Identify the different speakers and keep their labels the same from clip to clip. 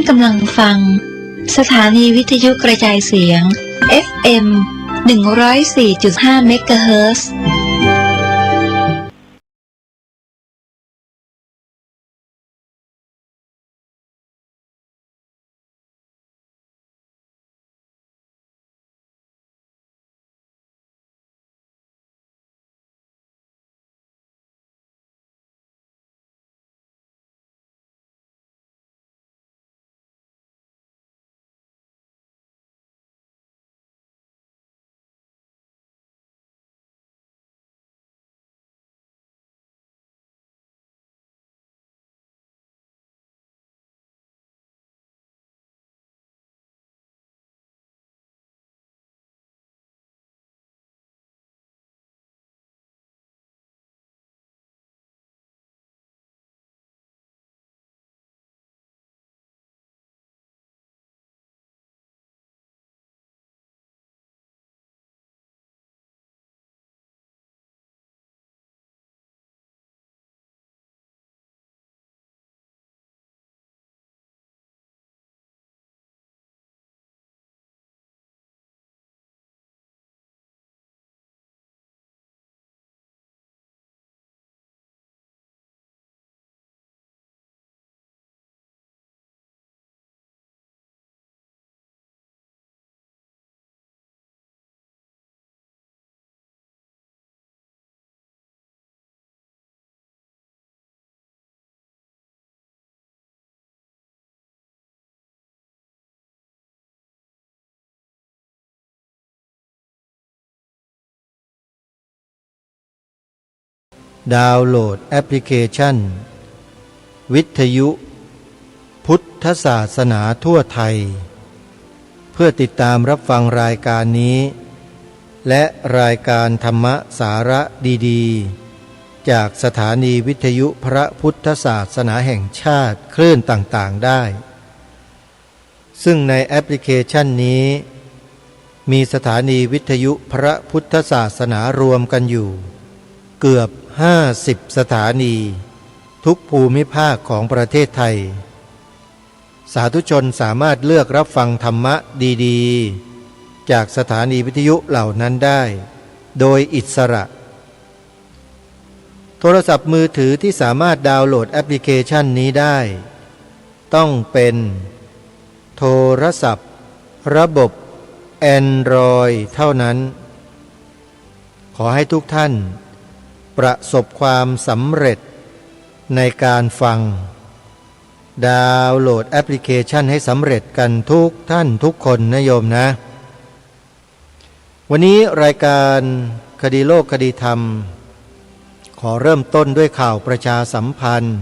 Speaker 1: านกำลังฟังสถานีวิทยุกระจายเสียง FM 104.5 เมกะเฮิรตซ์
Speaker 2: ดาวน์โหลดแอปพลิเคชันวิทยุพุทธศาสนาทั่วไทยเพื่อติดตามรับฟังรายการนี้และรายการธรรมะสาระดีๆจากสถานีวิทยุพระพุทธศาสนาแห่งชาติคลื่นต่างๆได้ซึ่งในแอปพลิเคชันนี้มีสถานีวิทยุพระพุทธศาสนารวมกันอยู่เกือบ50 สถานีทุกภูมิภาคของประเทศไทยสาธุชนสามารถเลือกรับฟังธรรมะดีๆจากสถานีวิทยุเหล่านั้นได้โดยอิสระโทรศัพท์มือถือที่สามารถดาวน์โหลดแอปพลิเคชันนี้ได้ต้องเป็นโทรศัพท์ระบบ Android เท่านั้นขอให้ทุกท่านประสบความสำเร็จในการฟังดาวน์โหลดแอปพลิเคชันให้สำเร็จกันทุกท่านทุกคนนะโยมนะวันนี้รายการคดีโลกคดีธรรมขอเริ่มต้นด้วยข่าวประชาสัมพันธ์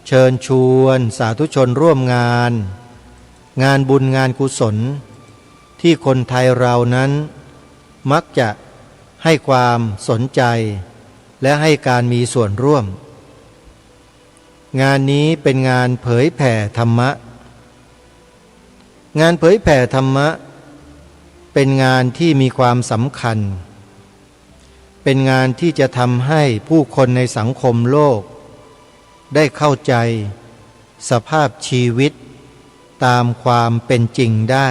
Speaker 2: เชิญชวนสาธุชนร่วมงานบุญงานกุศลที่คนไทยเรานั้นมักจะให้ความสนใจและให้การมีส่วนร่วมงานนี้เป็นงานเผยแผ่ธรรมะงานเผยแผ่ธรรมะเป็นงานที่มีความสำคัญเป็นงานที่จะทำให้ผู้คนในสังคมโลกได้เข้าใจสภาพชีวิตตามความเป็นจริงได้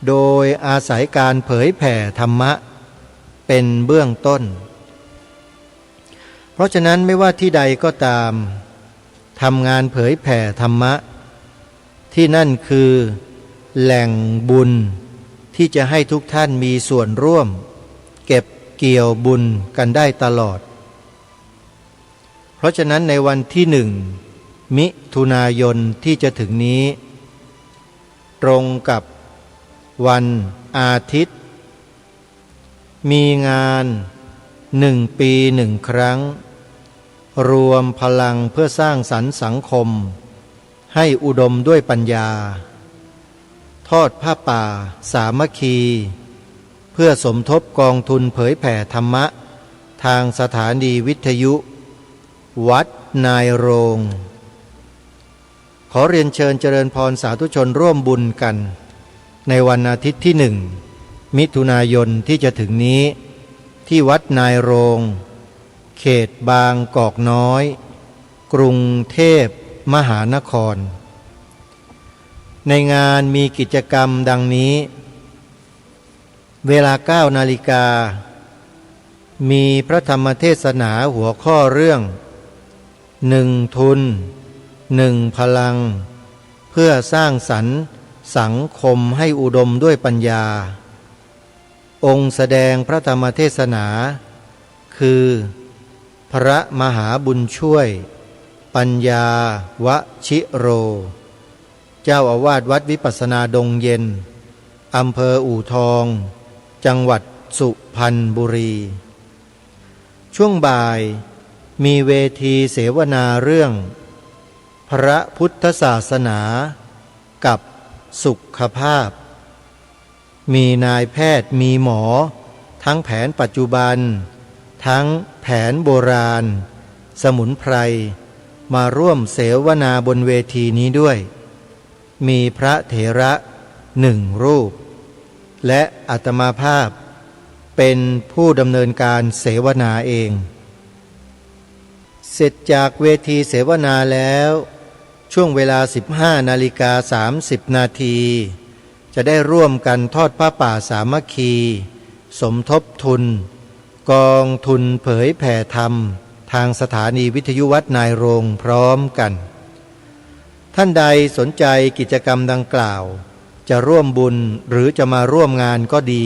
Speaker 2: โดยอาศัยการเผยแผ่ธรรมะเป็นเบื้องต้นเพราะฉะนั้นไม่ว่าที่ใดก็ตามทำงานเผยแผ่ธรรมะที่นั่นคือแหล่งบุญที่จะให้ทุกท่านมีส่วนร่วมเก็บเกี่ยวบุญกันได้ตลอดเพราะฉะนั้นในวันที่1 มิถุนายนที่จะถึงนี้ตรงกับวันอาทิตย์มีงาน1 ปี1 ครั้งรวมพลังเพื่อสร้างสรรค์สังคมให้อุดมด้วยปัญญาทอดผ้าป่าสามัคคีเพื่อสมทบกองทุนเผยแผ่ธรรมะทางสถานีวิทยุวัดนายโรงขอเรียนเชิญเจริญพรสาธุชนร่วมบุญกันในวันอาทิตย์ที่1 มิถุนายนที่จะถึงนี้ที่วัดนายโรงเขตบางกอกน้อยกรุงเทพมหานคร ในงานมีกิจกรรมดังนี้เวลา 9 นาฬิกามีพระธรรมเทศนาหัวข้อเรื่อง1 ทุน1 พลังเพื่อสร้างสรรค์สังคมให้อุดมด้วยปัญญาองค์แสดงพระธรรมเทศนาคือพระมหาบุญช่วยปัญญาวชิโรเจ้าอาวาสวัดวิปัสสนาดงเย็นอำเภออู่ทองจังหวัดสุพรรณบุรีช่วงบ่ายมีเวทีเสวนาเรื่องพระพุทธศาสนากับสุขภาพมีนายแพทย์มีหมอทั้งแผนปัจจุบันทั้งแผนโบราณสมุนไพรมาร่วมเสวนาบนเวทีนี้ด้วยมีพระเถระ1 รูปและอาตมาภาพเป็นผู้ดำเนินการเสวนาเองเสร็จจากเวทีเสวนาแล้วช่วงเวลา 15:30 นาทีจะได้ร่วมกันทอดผ้าป่าสามัคคีสมทบทุนกองทุนเผยแผ่ธรรมทางสถานีวิทยุวัดนายโรงพร้อมกันท่านใดสนใจกิจกรรมดังกล่าวจะร่วมบุญหรือจะมาร่วมงานก็ดี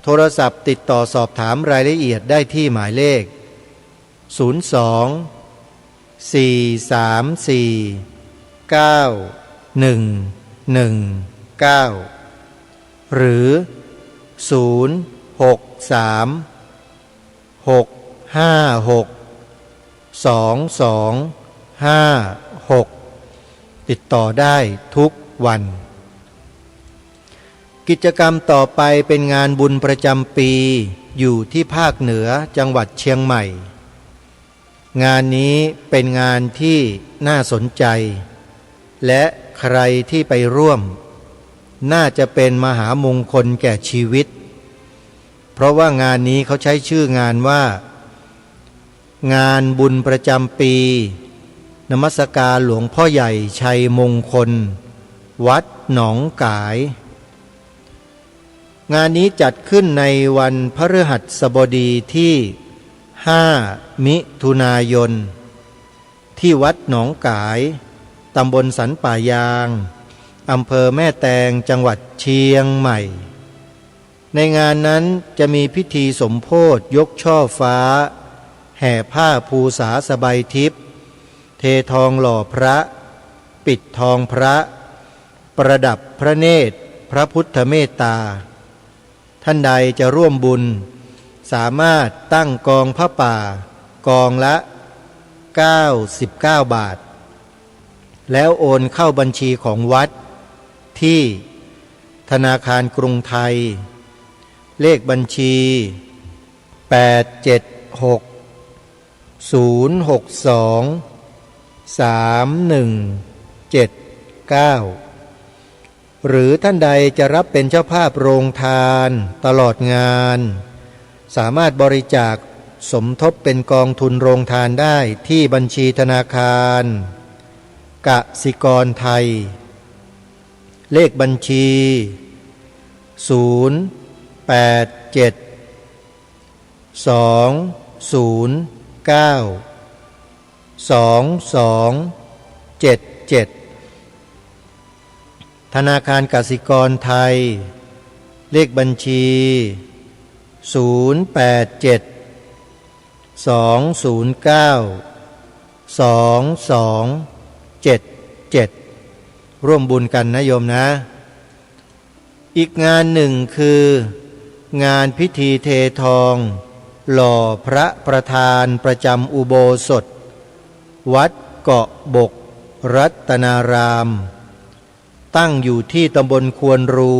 Speaker 2: โทรศัพท์ติดต่อสอบถามรายละเอียดได้ที่หมายเลข02-434-9119หรือ063-656-2256ติดต่อได้ทุกวันกิจกรรมต่อไปเป็นงานบุญประจำปีอยู่ที่ภาคเหนือจังหวัดเชียงใหม่งานนี้เป็นงานที่น่าสนใจและใครที่ไปร่วมน่าจะเป็นมหามงคลแก่ชีวิตเพราะว่างานนี้เขาใช้ชื่องานว่างานบุญประจำปีนมัสการหลวงพ่อใหญ่ชัยมงคลวัดหนองกายงานนี้จัดขึ้นในวันพฤหัสบดีที่5 มิถุนายนที่วัดหนองกายตำบลสันป่ายางอำเภอแม่แตงจังหวัดเชียงใหม่ในงานนั้นจะมีพิธีสมโภชยกช่อฟ้าแห่ผ้าภูษาสบายทิพย์เททองหล่อพระปิดทองพระประดับพระเนตรพระพุทธเมตตาท่านใดจะร่วมบุญสามารถตั้งกองผ้าป่ากองละ99 บาทแล้วโอนเข้าบัญชีของวัดที่ธนาคารกรุงไทยเลขบัญชี876-062-3179หรือท่านใดจะรับเป็นเจ้าภาพโรงทานตลอดงานสามารถบริจาคสมทบเป็นกองทุนโรงทานได้ที่บัญชีธนาคารกสิกรไทยเลขบัญชี087-209-2277ธนาคารกสิกรไทยเลขบัญชี087-209-2277ร่วมบุญกันนะโยมนะอีกงานหนึ่งคืองานพิธีเททองหล่อพระประธานประจำอุโบสถวัดเกาะบกรัตนารามตั้งอยู่ที่ตำบลควนรู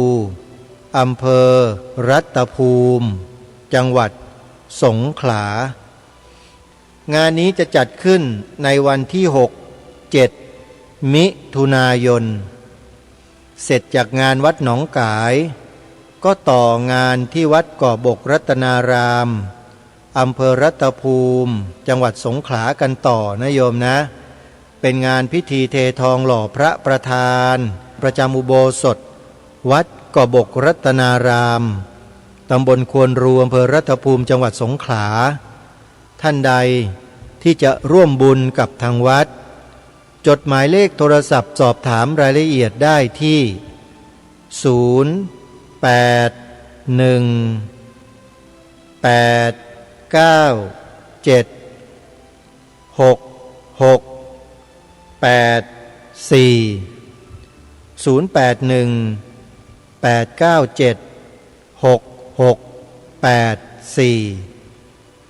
Speaker 2: อำเภอรัตภูมิจังหวัดสงขลางานนี้จะจัดขึ้นในวันที่6-7 มิถุนายนเสร็จจากงานวัดหนองกายก็ต่องานที่วัดเกาะบกรัตนารามอำเภอรัตภูมิจังหวัดสงขลากันต่อนะโยมนะเป็นงานพิธีเททองหล่อพระประธาน ประจำอุโบสถวัดกบกรัตนารามตำบลควนรูอำเภอรัตภูมิจังหวัดสงขลาท่านใดที่จะร่วมบุญกับทางวัดจดหมายเลขโทรศัพท์สอบถามรายละเอียดได้ที่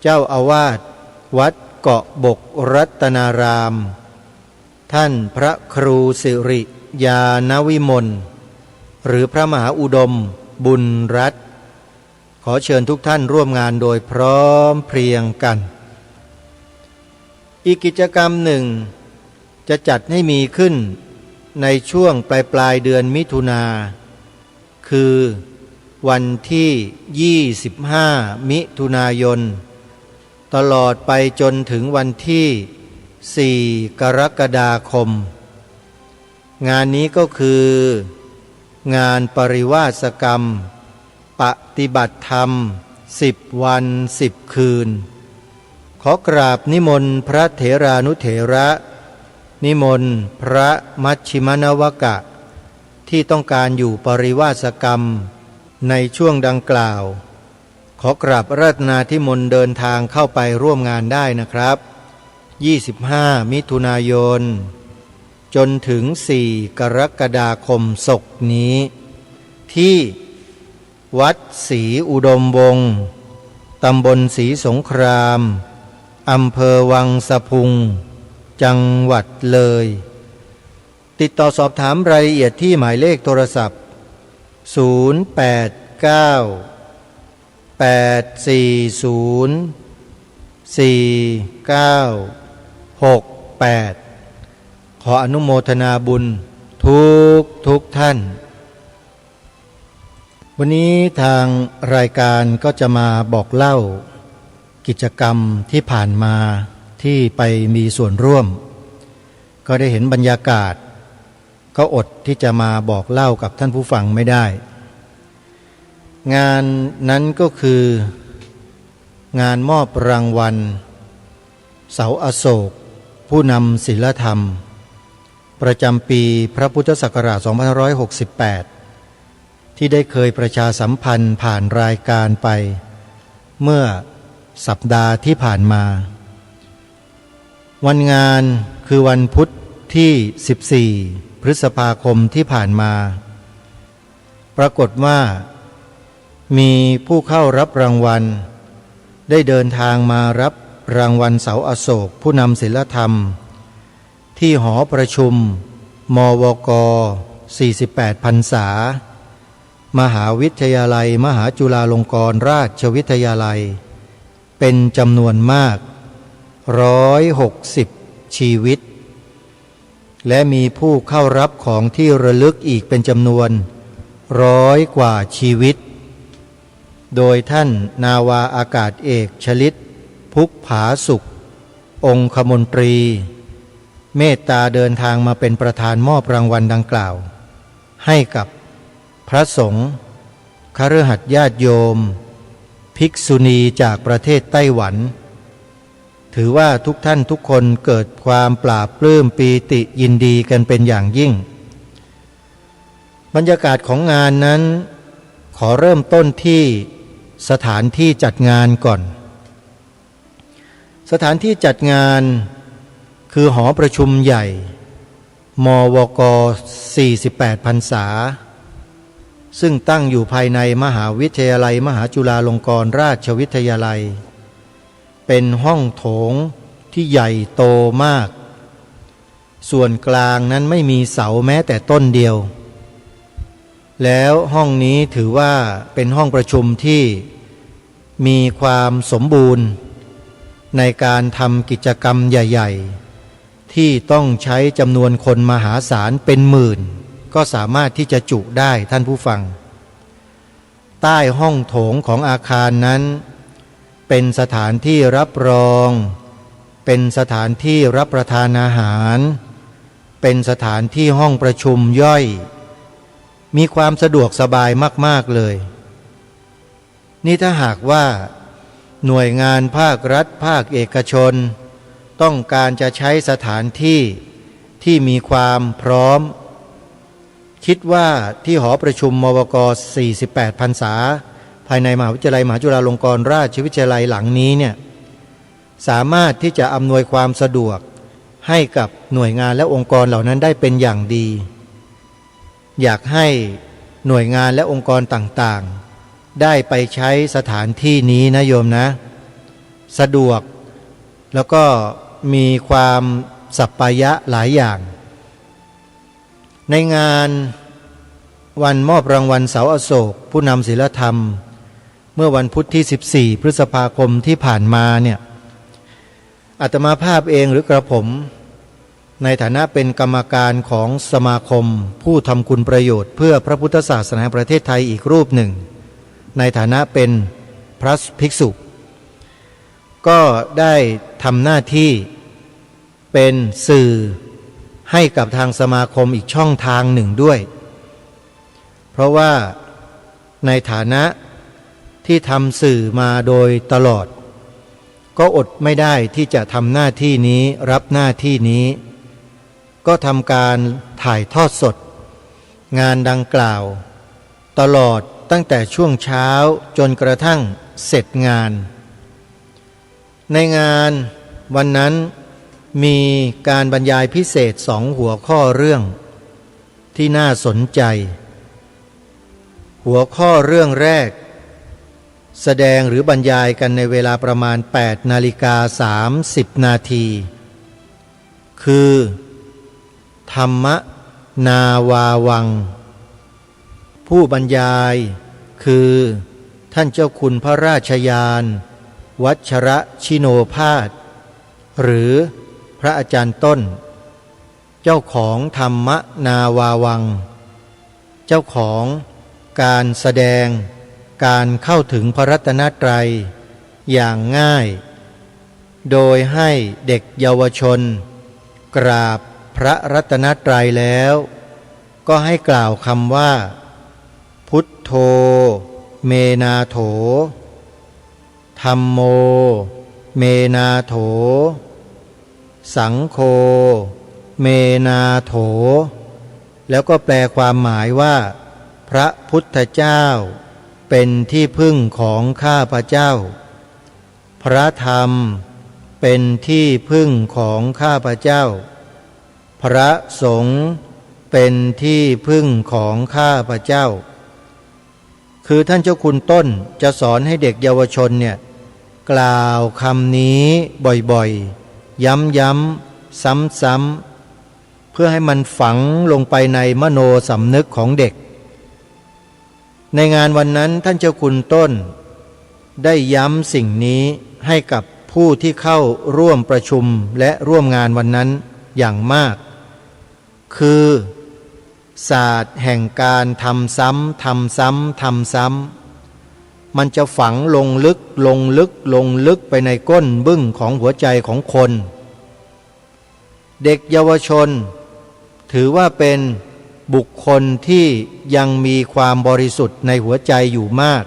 Speaker 2: เจ้าอาวาสวัดเกาะบกรัตนารามท่านพระครูสิริยานวิมลหรือพระมหาอุดมบุญรัตน์ขอเชิญทุกท่านร่วมงานโดยพร้อมเพรียงกันอีกกิจกรรมหนึ่งจะจัดให้มีขึ้นในช่วงปลายเดือนมิถุนาคือวันที่25มิถุนายนตลอดไปจนถึงวันที่4กรกฎาคมงานนี้ก็คืองานปริวาสกรรมปฏิบัติธรรม10 วัน 10 คืนขอกราบนิมนต์พระเถรานุเถระนิมนต์พระมัชฌิมนวกะที่ต้องการอยู่ปริวาสกรรมในช่วงดังกล่าวขอกราบราตนาธิมนต์เดินทางเข้าไปร่วมงานได้นะครับ25มิถุนายนจนถึง4กรกฎาคมศกนี้ที่วัดศรีอุดมวงศ์ตำบลศรีสงครามอำเภอวังสะพุงจังหวัดเลยติดต่อสอบถามรายละเอียดที่หมายเลขโทรศัพท์0898404968ขออนุโมทนาบุญทุกท่านวันนี้ทางรายการก็จะมาบอกเล่ากิจกรรมที่ผ่านมาที่ไปมีส่วนร่วมก็ได้เห็นบรรยากาศก็อดที่จะมาบอกเล่ากับท่านผู้ฟังไม่ได้งานนั้นก็คืองานมอบรางวัลเสาอโศกผู้นำศีลธรรมประจำปีพระพุทธศักราช2568ที่ได้เคยประชาสัมพันธ์ผ่านรายการไปเมื่อสัปดาห์ที่ผ่านมาวันงานคือวันพุธที่14พฤษภาคมที่ผ่านมาปรากฏว่ามีผู้เข้ารับรางวัลได้เดินทางมารับรางวัลเสาอโศกผู้นำศีลธรรมที่หอประชุมมวก48พรรษามหาวิทยาลัยมหาจุฬาลงกรณราชวิทยาลัยเป็นจำนวนมาก160ชีวิตและมีผู้เข้ารับของที่ระลึกอีกเป็นจำนวน100กว่าชีวิตโดยท่านนาวาอากาศเอกชลิตพุกผาสุของคมนตรีเมตตาเดินทางมาเป็นประธานมอบรางวัลดังกล่าวให้กับพระสงฆ์คฤหัสถ์ญาติโยมภิกษุณีจากประเทศไต้หวันถือว่าทุกท่านทุกคนเกิดความปลาบปลื้มปีติยินดีกันเป็นอย่างยิ่งบรรยากาศของงานนั้นขอเริ่มต้นที่สถานที่จัดงานก่อนสถานที่จัดงานคือหอประชุมใหญ่มวก48พรรษาซึ่งตั้งอยู่ภายในมหาวิทยาลัยมหาจุฬาลงกรณราชวิทยาลัยเป็นห้องโถงที่ใหญ่โตมากส่วนกลางนั้นไม่มีเสาแม้แต่ต้นเดียวแล้วห้องนี้ถือว่าเป็นห้องประชุมที่มีความสมบูรณ์ในการทำกิจกรรมใหญ่ๆที่ต้องใช้จำนวนคนมหาศาลเป็นหมื่นก็สามารถที่จะจุได้ท่านผู้ฟังใต้ห้องโถงของอาคารนั้นเป็นสถานที่รับรองเป็นสถานที่รับประทานอาหารเป็นสถานที่ห้องประชุมย่อย มีความสะดวกสบายมากๆเลยนี่ถ้าหากว่าหน่วยงานภาครัฐภาคเอกชนต้องการจะใช้สถานที่ที่มีความพร้อมคิดว่าที่หอประชุมมวก48พรรษาภายในมหาวิทยาลัยมหาจุฬาลงกรณราชวิทยาลัยหลังนี้เนี่ยสามารถที่จะอำนวยความสะดวกให้กับหน่วยงานและองค์กรเหล่านั้นได้เป็นอย่างดีอยากให้หน่วยงานและองค์กรต่างๆได้ไปใช้สถานที่นี้นะโยมนะสะดวกแล้วก็มีความสัปปายะหลายอย่างในงานวันมอบรางวัลเสาอโศกผู้นำศีลธรรมเมื่อวันพุธที่14พฤษภาคมที่ผ่านมาเนี่ยอาตมาภาพเองหรือกระผมในฐานะเป็นกรรมการของสมาคมผู้ทำคุณประโยชน์เพื่อพระพุทธศาสนาแห่งประเทศไทยอีกรูปหนึ่งในฐานะเป็นพระภิกษุก็ได้ทำหน้าที่เป็นสื่อให้กับทางสมาคมอีกช่องทางหนึ่งด้วยเพราะว่าในฐานะที่ทำสื่อมาโดยตลอดก็อดไม่ได้ที่จะทำหน้าที่นี้รับหน้าที่นี้ก็ทำการถ่ายทอดสดงานดังกล่าวตลอดตั้งแต่ช่วงเช้าจนกระทั่งเสร็จงานในงานวันนั้นมีการบรรยายพิเศษ2หัวข้อเรื่องที่น่าสนใจหัวข้อเรื่องแรกแสดงหรือบรรยายกันในเวลาประมาณ 8:30 นาทีคือธรรมนาวาวังผู้บรรยายคือท่านเจ้าคุณพระราชยานวัชรชิโนภาสหรือพระอาจารย์ต้นเจ้าของธรรมนาวาวังเจ้าของการแสดงการเข้าถึงพระรัตนตรัยอย่างง่ายโดยให้เด็กเยาวชนกราบพระรัตนตรัยแล้วก็ให้กล่าวคำว่าพุทโธเมนาโถธัมโมเมนาโถสังโฆเมนาโถแล้วก็แปลความหมายว่าพระพุทธเจ้าเป็นที่พึ่งของข้าพเจ้าพระธรรมเป็นที่พึ่งของข้าพเจ้าพระสงฆ์เป็นที่พึ่งของข้าพเจ้าคือท่านเจ้าคุณต้นจะสอนให้เด็กเยาวชนเนี่ยกล่าวคำนี้บ่อยๆย้ำๆซ้ำๆเพื่อให้มันฝังลงไปในมโนสำนึกของเด็กในงานวันนั้นท่านเจ้าคุณต้นได้ย้ำสิ่งนี้ให้กับผู้ที่เข้าร่วมประชุมและร่วมงานวันนั้นอย่างมากคือศาสตร์แห่งการทำซ้ำทำซ้ำทำซ้ำมันจะฝังลงลึกลงลึกลงลึกไปในก้นบึ้งของหัวใจของคนเด็กเยาวชนถือว่าเป็นบุคคลที่ยังมีความบริสุทธิ์ในหัวใจอยู่มาก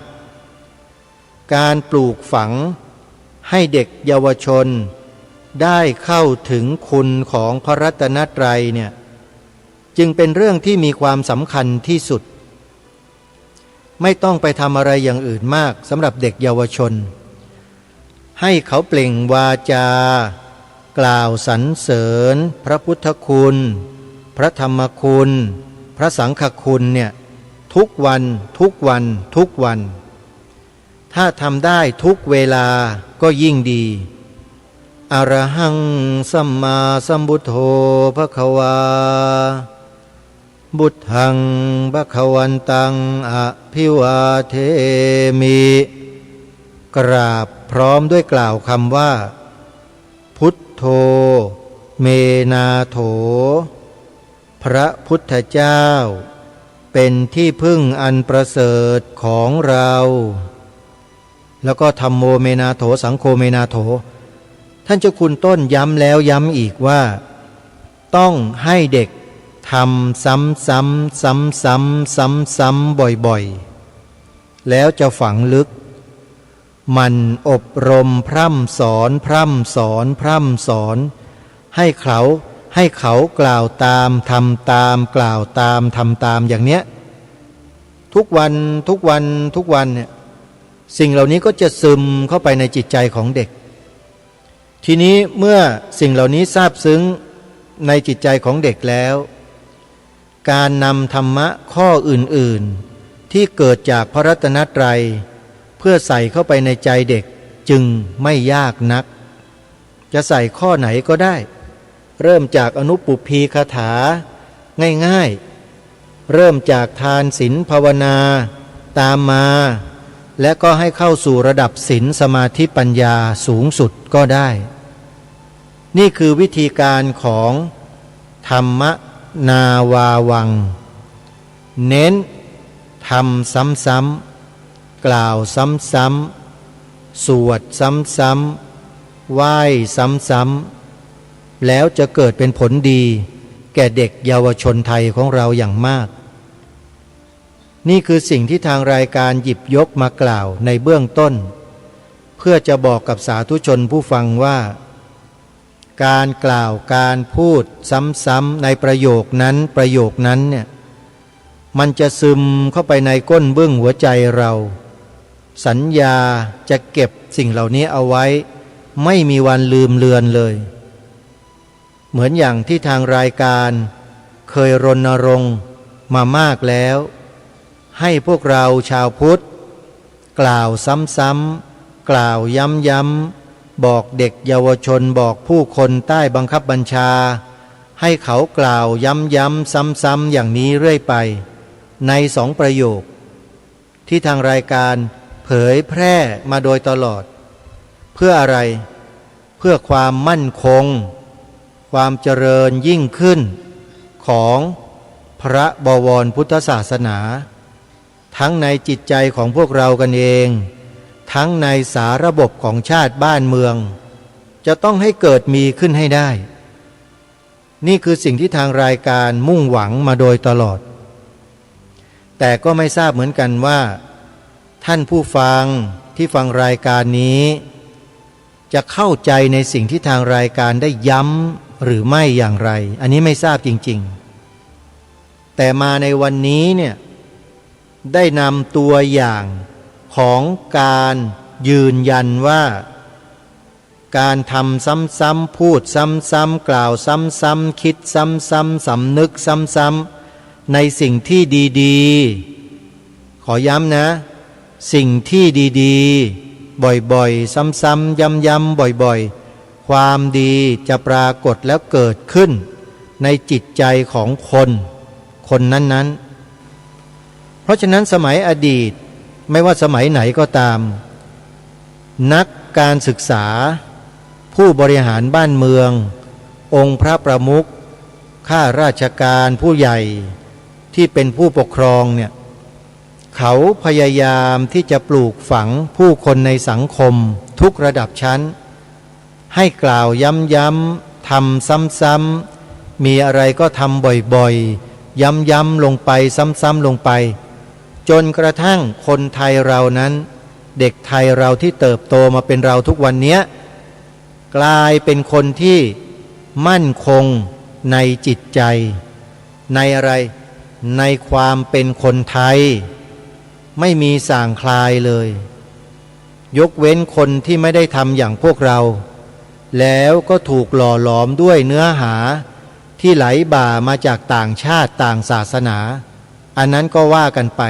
Speaker 2: การปลูกฝังให้เด็กเยาวชนได้เข้าถึงคุณของพระรัตนตรัยเนี่ยจึงเป็นเรื่องที่มีความสำคัญที่สุดไม่ต้องไปทำอะไรอย่างอื่นมากสำหรับเด็กเยาวชนให้เขาเปล่งวาจากล่าวสรรเสริญพระพุทธคุณพระธรรมคุณพระสังฆคุณเนี่ยทุกวันทุกวันทุกวันถ้าทำได้ทุกเวลาก็ยิ่งดีอรหังสัมมาสัมพุทโธภควาบุตถังภควันตังอภิวาเทมิกราบพร้อมด้วยกล่าวคำว่าพุทโธเมนาโถพระพุทธเจ้าเป็นที่พึ่งอันประเสริฐของเราแล้วก็ธัมโมเมนาโถสังโฆเมนาโถท่านเจ้าคุณต้นย้ำแล้วย้ำอีกว่าต้องให้เด็กท ทำซ้ำซ้ำซ้ำซ้ำซ้ำซ้ำบ่อยๆแล้วจะฝังลึกมันอบรมพร่ำสอนพร่ำสอนพร่ำสอนให้เขากล่าวตามทำตามกล่าวตามทำตามอย่างเนี้ยทุกวันเนี่ยสิ่งเหล่านี้ก็จะซึมเข้าไปในจิตใจของเด็กทีนี้เมื่อสิ่งเหล่านี้ซาบซึ้งในจิตใจของเด็กแล้วการนำธรรมะข้ออื่นๆที่เกิดจากพระรัตนตรัยเพื่อใส่เข้าไปในใจเด็กจึงไม่ยากนักจะใส่ข้อไหนก็ได้เริ่มจากอนุปุพพีคาถาง่ายๆเริ่มจากทานศีลภาวนาตามมาและก็ให้เข้าสู่ระดับศีลสมาธิปัญญาสูงสุดก็ได้นี่คือวิธีการของธรรมนาวาวังเน้นทำซ้ำๆกล่าวซ้ำๆสวดซ้ำๆไหว้ซ้ำๆแล้วจะเกิดเป็นผลดีแก่เด็กเยาวชนไทยของเราอย่างมากนี่คือสิ่งที่ทางรายการหยิบยกมากล่าวในเบื้องต้นเพื่อจะบอกกับสาธุชนผู้ฟังว่าการกล่าวการพูดซ้ำๆในประโยคนั้นเนี่ยมันจะซึมเข้าไปในก้นบึ้งหัวใจเราสัญญาจะเก็บสิ่งเหล่านี้เอาไว้ไม่มีวันลืมเลือนเลยเหมือนอย่างที่ทางรายการเคยรณรงค์มามากแล้วให้พวกเราชาวพุทธกล่าวซ้ำๆกล่าวย้ำๆบอกเด็กเยาวชนบอกผู้คนใต้บังคับบัญชาให้เขากล่าวย้ำๆซ้ำๆอย่างนี้เรื่อยไปใน2 ประโยคที่ทางรายการเผยแพร่มาโดยตลอดเพื่ออะไรเพื่อความมั่นคงความเจริญยิ่งขึ้นของพระบวรพุทธศาสนาทั้งในจิตใจของพวกเรากันเองทั้งในสาระบบของชาติบ้านเมืองจะต้องให้เกิดมีขึ้นให้ได้นี่คือสิ่งที่ทางรายการมุ่งหวังมาโดยตลอดแต่ก็ไม่ทราบเหมือนกันว่าท่านผู้ฟังที่ฟังรายการนี้จะเข้าใจในสิ่งที่ทางรายการได้ย้ำหรือไม่อย่างไรอันนี้ไม่ทราบจริงๆแต่มาในวันนี้เนี่ยได้นำตัวอย่างของการยืนยันว่าการทำซ้ำๆพูดซ้ำๆกล่าวซ้ำๆคิดซ้ำๆสำนึกซ้ำๆในสิ่งที่ดีๆขอย้ำนะสิ่งที่ดีๆบ่อยๆซ้ำๆย้ำๆบ่อยๆความดีจะปรากฏแล้วเกิดขึ้นในจิตใจของคนนั้นๆเพราะฉะนั้นสมัยอดีตไม่ว่าสมัยไหนก็ตามนักการศึกษาผู้บริหารบ้านเมืององค์พระประมุขข้าราชการผู้ใหญ่ที่เป็นผู้ปกครองเนี่ยเขาพยายามที่จะปลูกฝังผู้คนในสังคมทุกระดับชั้นให้กล่าวย้ำๆทำซ้ำๆมีอะไรก็ทำบ่อยๆย้ำๆลงไปซ้ำๆลงไปจนกระทั่งคนไทยเรานั้นเด็กไทยเราที่เติบโตมาเป็นเราทุกวันนี้กลายเป็นคนที่มั่นคงในจิตใจในอะไรในความเป็นคนไทยไม่มีส่างคลายเลยยกเว้นคนที่ไม่ได้ทำอย่างพวกเราแล้วก็ถูกหล่อหลอมด้วยเนื้อหาที่ไหลบ่ามาจากต่างชาติต่างศาสนาอันนั้นก็ว่ากันไป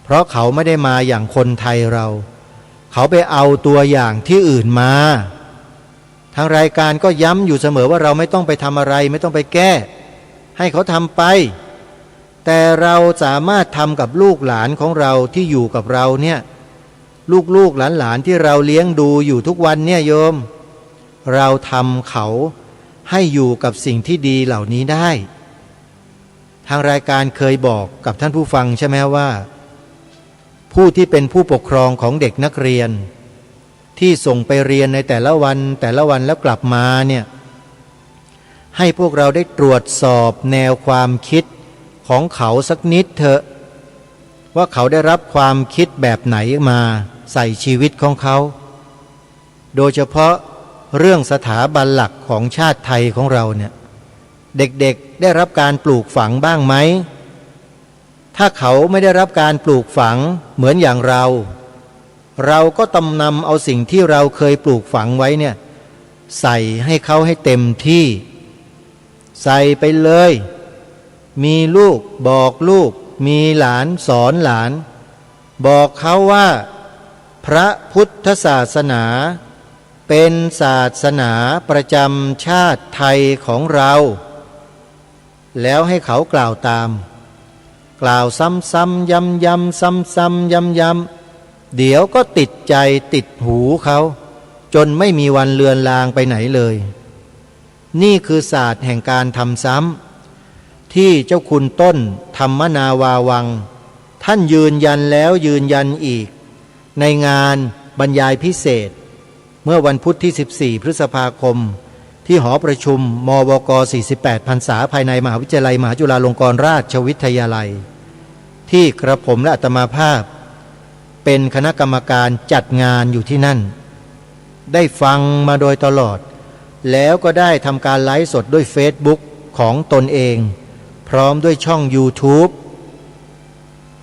Speaker 2: เพราะเขาไม่ได้มาอย่างคนไทยเราเขาไปเอาตัวอย่างที่อื่นมาทางรายการก็ย้ำอยู่เสมอว่าเราไม่ต้องไปทำอะไรไม่ต้องไปแก้ให้เขาทำไปแต่เราสามารถทำกับลูกหลานของเราที่อยู่กับเราเนี่ยลูกหลานที่เราเลี้ยงดูอยู่ทุกวันเนี่ยโยมเราทำเขาให้อยู่กับสิ่งที่ดีเหล่านี้ได้ทางรายการเคยบอกกับท่านผู้ฟังใช่ไหมว่าผู้ที่เป็นผู้ปกครองของเด็กนักเรียนที่ส่งไปเรียนในแต่ละวันแล้วกลับมาเนี่ย ให้พวกเราได้ตรวจสอบแนวความคิดของเขาสักนิดเถอะว่าเขาได้รับความคิดแบบไหนมาใส่ชีวิตของเขาโดยเฉพาะเรื่องสถาบันหลักของชาติไทยของเราเนี่ยเด็กๆได้รับการปลูกฝังบ้างไหมถ้าเขาไม่ได้รับการปลูกฝังเหมือนอย่างเราก็ต้องนำเอาสิ่งที่เราเคยปลูกฝังไว้เนี่ยใส่ให้เขาให้เต็มที่ใส่ไปเลยมีลูกบอกลูกมีหลานสอนหลานบอกเขาว่าพระพุทธศาสนาเป็นศาสนาประจำชาติไทยของเราแล้วให้เขากล่าวตามกล่าวซ้ำๆย้ำๆซ้ำๆย้ำๆเดี๋ยวก็ติดใจติดหูเขาจนไม่มีวันเลือนลางไปไหนเลยนี่คือศาสตร์แห่งการทำซ้ำที่เจ้าคุณต้นธรรมนาวาวังท่านยืนยันแล้วยืนยันอีกในงานบรรยายพิเศษเมื่อวันพุธที่14พฤษภาคมที่หอประชุมมวก48พรรษาภายในมหาวิทยาลัยมหาจุฬาลงกรณราชวิทยาลัยที่กระผมและอาตมาภาพเป็นคณะกรรมการจัดงานอยู่ที่นั่นได้ฟังมาโดยตลอดแล้วก็ได้ทำการไลฟ์สดด้วย Facebook ของตนเองพร้อมด้วยช่อง YouTube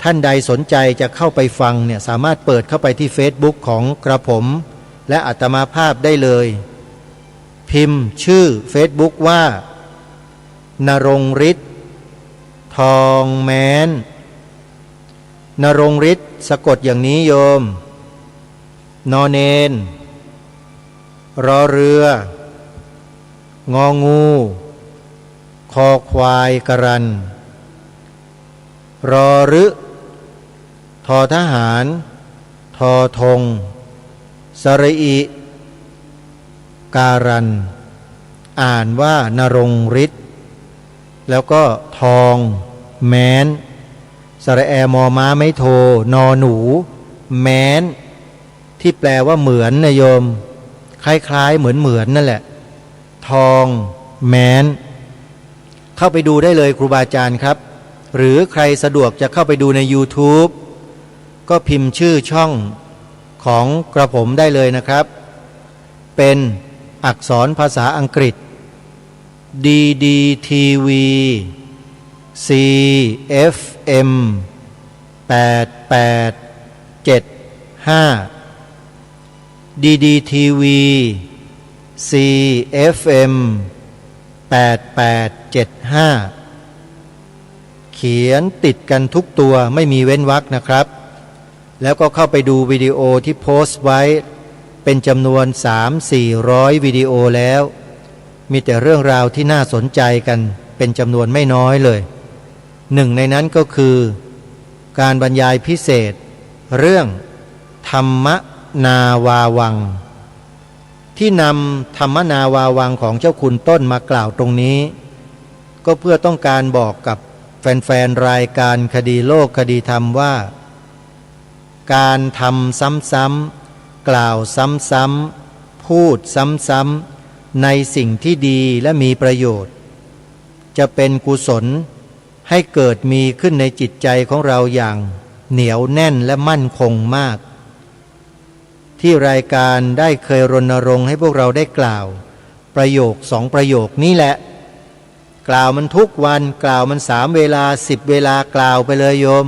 Speaker 2: ท่านใดสนใจจะเข้าไปฟังเนี่ยสามารถเปิดเข้าไปที่ Facebook ของกระผมและอาตมาภาพได้เลยพิมพ์ชื่อ Facebook ว่านรงค์ฤทธิ์ทองแม้นนรงค์ฤทธิ์สะกดอย่างนี้โยมนอเนนรอเรืององูคอควายกรันรอรึทอทหารทอธงสระอิการันอ่านว่านรงค์ฤทธิ์แล้วก็ทองแม้นสระแอมอม้าไม่โทนอหนูแม้นที่แปลว่าเหมือนนะโยมคล้ายๆเหมือนนั่นแหละทองแม้นเข้าไปดูได้เลยครูบาอาจารย์ครับหรือใครสะดวกจะเข้าไปดูใน YouTube ก็พิมพ์ชื่อช่องของกระผมได้เลยนะครับเป็นอักษรภาษาอังกฤษ DDTV CFM 8875 DDTV CFM 8875เขียนติดกันทุกตัวไม่มีเว้นวรรคนะครับแล้วก็เข้าไปดูวิดีโอที่โพสต์ไว้เป็นจำนวน 3-400 วิดีโอแล้วมีแต่เรื่องราวที่น่าสนใจกันเป็นจำนวนไม่น้อยเลยหนึ่งในนั้นก็คือการบรรยายพิเศษเรื่องธรรมนาวาวังที่นำธรรมนาวาวังของเจ้าคุณต้นมากล่าวตรงนี้ก็เพื่อต้องการบอกกับแฟนๆรายการคดีโลกคดีธรรมว่าการทำซ้ำๆกล่าวซ้ำๆพูดซ้ำๆในสิ่งที่ดีและมีประโยชน์จะเป็นกุศลให้เกิดมีขึ้นในจิตใจของเราอย่างเหนียวแน่นและมั่นคงมากที่รายการได้เคยรณรงค์ให้พวกเราได้กล่าวประโยค2ประโยคนี้แหละกล่าวมันทุกวันกล่าวมัน3เวลา10เวลากล่าวไปเลยโยม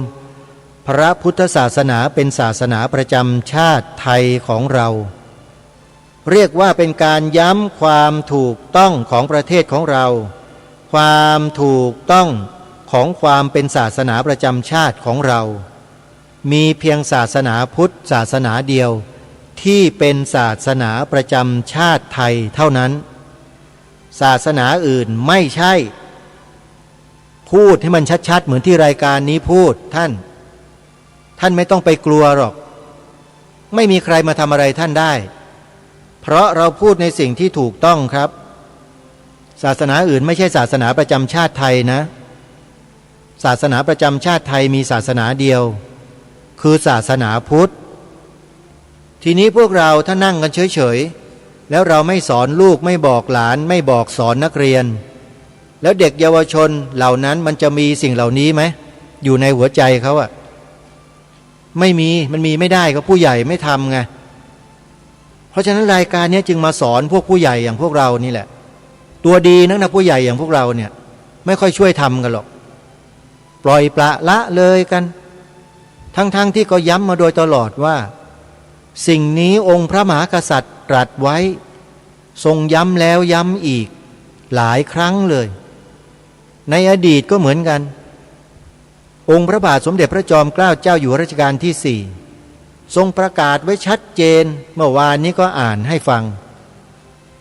Speaker 2: พระพุทธศาสนาเป็นศาสนาประจำชาติไทยของเราเรียกว่าเป็นการย้ำความถูกต้องของประเทศของเราความถูกต้องของความเป็นศาสนาประจำชาติของเรามีเพียงศาสนาพุทธศาสนาเดียวที่เป็นศาสนาประจำชาติไทยเท่านั้นศาสนาอื่นไม่ใช่พูดให้มันชัดๆเหมือนที่รายการนี้พูดท่านไม่ต้องไปกลัวหรอกไม่มีใครมาทำอะไรท่านได้เพราะเราพูดในสิ่งที่ถูกต้องครับศาสนาอื่นไม่ใช่ศาสนาประจำชาติไทยนะศาสนาประจำชาติไทยมีศาสนาเดียวคือศาสนาพุทธทีนี้พวกเราถ้านั่งกันเฉยๆแล้วเราไม่สอนลูกไม่บอกหลานไม่บอกสอนนักเรียน แล้วเด็กเยาวชนเหล่านั้นมันจะมีสิ่งเหล่านี้ไหมอยู่ในหัวใจเขาอะไม่มีมันมีไม่ได้ก็ผู้ใหญ่ไม่ทำไงเพราะฉะนั้นรายการนี้จึงมาสอนพวกผู้ใหญ่อย่างพวกเรานี่แหละตัวดีนักนะผู้ใหญ่อย่างพวกเราเนี่ยไม่ค่อยช่วยทำกันหรอกปล่อยปละละเลยกันทั้งที่ก็ย้ำมาโดยตลอดว่าสิ่งนี้องค์พระมหากษัตริย์ตรัสไว้ทรงย้ำแล้วย้ำอีกหลายครั้งเลยในอดีตก็เหมือนกันองค์พระบาทสมเด็จพระจอมเกล้าเจ้าอยู่หัวรัชกาลที่ 4ทรงประกาศไว้ชัดเจนเมื่อวานนี้ก็อ่านให้ฟัง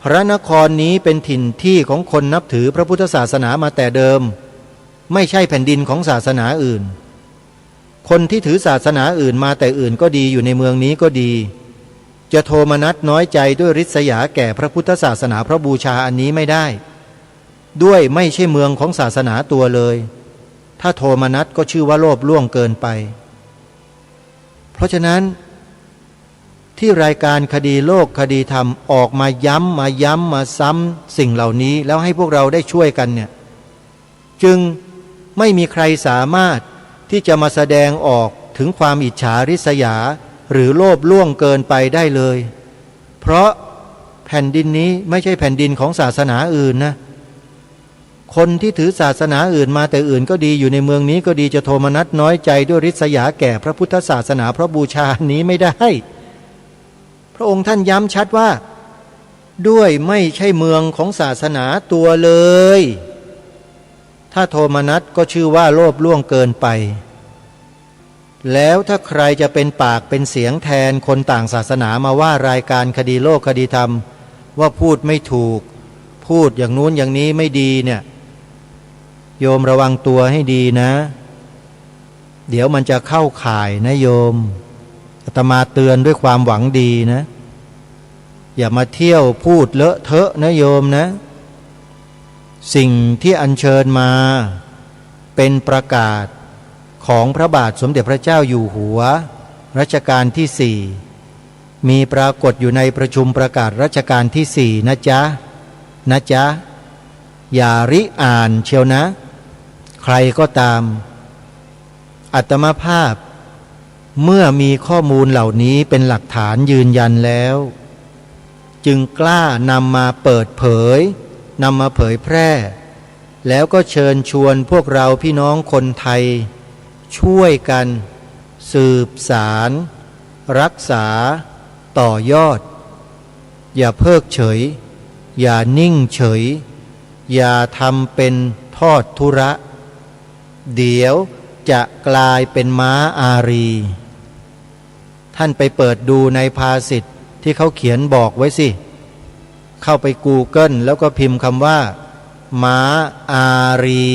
Speaker 2: พระนครนี้เป็นถิ่นที่ของคนนับถือพระพุทธศาสนามาแต่เดิมไม่ใช่แผ่นดินของศาสนาอื่นคนที่ถือศาสนาอื่นมาแต่อื่นก็ดีอยู่ในเมืองนี้ก็ดีจะโทมนัสน้อยใจด้วยริษยาแก่พระพุทธศาสนาพระบูชาอันนี้ไม่ได้ด้วยไม่ใช่เมืองของศาสนาตัวเลยถ้าโทมนัสก็ชื่อว่าโลภล่วงเกินไปเพราะฉะนั้นที่รายการคดีโลกคดีธรรมออกมาย้ำมาซ้ำสิ่งเหล่านี้แล้วให้พวกเราได้ช่วยกันเนี่ยจึงไม่มีใครสามารถที่จะมาแสดงออกถึงความอิจฉาริษยาหรือโลภล่วงเกินไปได้เลยเพราะแผ่นดินนี้ไม่ใช่แผ่นดินของศาสนาอื่นนะคนที่ถือศาสนาอื่นมาแต่อื่นก็ดีอยู่ในเมืองนี้ก็ดีจะโทมนัสน้อยใจด้วยริษยาแก่พระพุทธศาสนาพระบูชานี้ไม่ได้พระองค์ท่านย้ำชัดว่าด้วยไม่ใช่เมืองของศาสนาตัวเลยถ้าโทมนัสก็ชื่อว่าโลภล่วงเกินไปแล้วถ้าใครจะเป็นปากเป็นเสียงแทนคนต่างศาสนามาว่ารายการคดีโลกคดีธรรมว่าพูดไม่ถูกพูดอย่างนู้นอย่างนี้ไม่ดีเนี่ยโยมระวังตัวให้ดีนะเดี๋ยวมันจะเข้าข่ายนะโยมอาตมาเตือนด้วยความหวังดีนะอย่ามาเที่ยวพูดเลอะเทอะนะโยมนะสิ่งที่อัญเชิญมาเป็นประกาศของพระบาทสมเด็จพระเจ้าอยู่หัวรัชกาลที่ 4มีปรากฏอยู่ในประชุมประกาศรัชกาลที่ 4นะจ๊ะอย่าริอ่านเชียวนะใครก็ตามอาตมาภาพเมื่อมีข้อมูลเหล่านี้เป็นหลักฐานยืนยันแล้วจึงกล้านำมาเปิดเผยนำมาเผยแพร่แล้วก็เชิญชวนพวกเราพี่น้องคนไทยช่วยกันสืบสารรักษาต่อยอดอย่าเพิกเฉยอย่านิ่งเฉยอย่าทำเป็นทอดทุระเดี๋ยวจะกลายเป็นม้าอารีท่านไปเปิดดูในภาษิตที่เขาเขียนบอกไว้สิเข้าไป Google แล้วก็พิมพ์คำว่าม้าอารี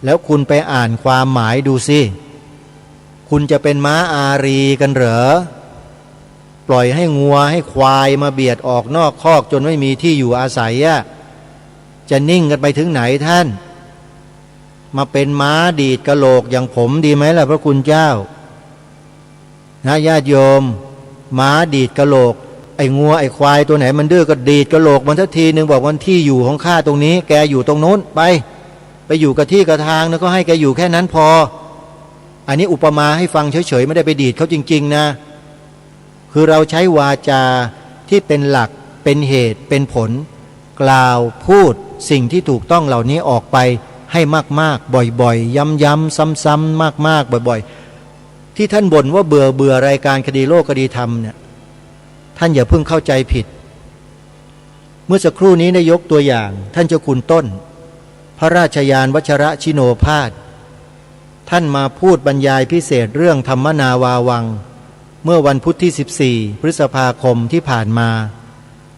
Speaker 2: แล้วคุณไปอ่านความหมายดูสิคุณจะเป็นม้าอารีกันเหรอปล่อยให้งัวให้ควายมาเบียดออกนอกคอกจนไม่มีที่อยู่อาศัยจะนิ่งกันไปถึงไหนท่านมาเป็นม้าดีดกะโหลกอย่างผมดีไหมล่ะพระคุณเจ้านะญาติโยมม้าดีดกะโหลกไอ้งัวไอ้ควายตัวไหนมันดื้อก็ดีดกะโหลกมันทันทีนึงบอกวันที่อยู่ของข้าตรงนี้แกอยู่ตรงโน้นไปอยู่กับที่กับทางแล้วก็ให้แกอยู่แค่นั้นพออันนี้อุปมาให้ฟังเฉยๆไม่ได้ไปดีดเขาจริงๆนะคือเราใช้วาจาที่เป็นหลักเป็นเหตุเป็นผลกล่าวพูดสิ่งที่ถูกต้องเหล่านี้ออกไปให้มากๆบ่อยๆย้ำๆซ้ำๆมากๆบ่อยๆที่ท่านบ่นว่าเบื่อรายการคดีโลกคดีธรรมเนี่ยท่านอย่าเพิ่งเข้าใจผิดเมื่อสักครู่นี้ได้ยกตัวอย่างท่านเจ้าคุณต้นพระราชยานวชระชิโนภาสท่านมาพูดบรรยายพิเศษเรื่องธรรมนาวาวังเมื่อวันพุธที่14พฤษภาคมที่ผ่านมา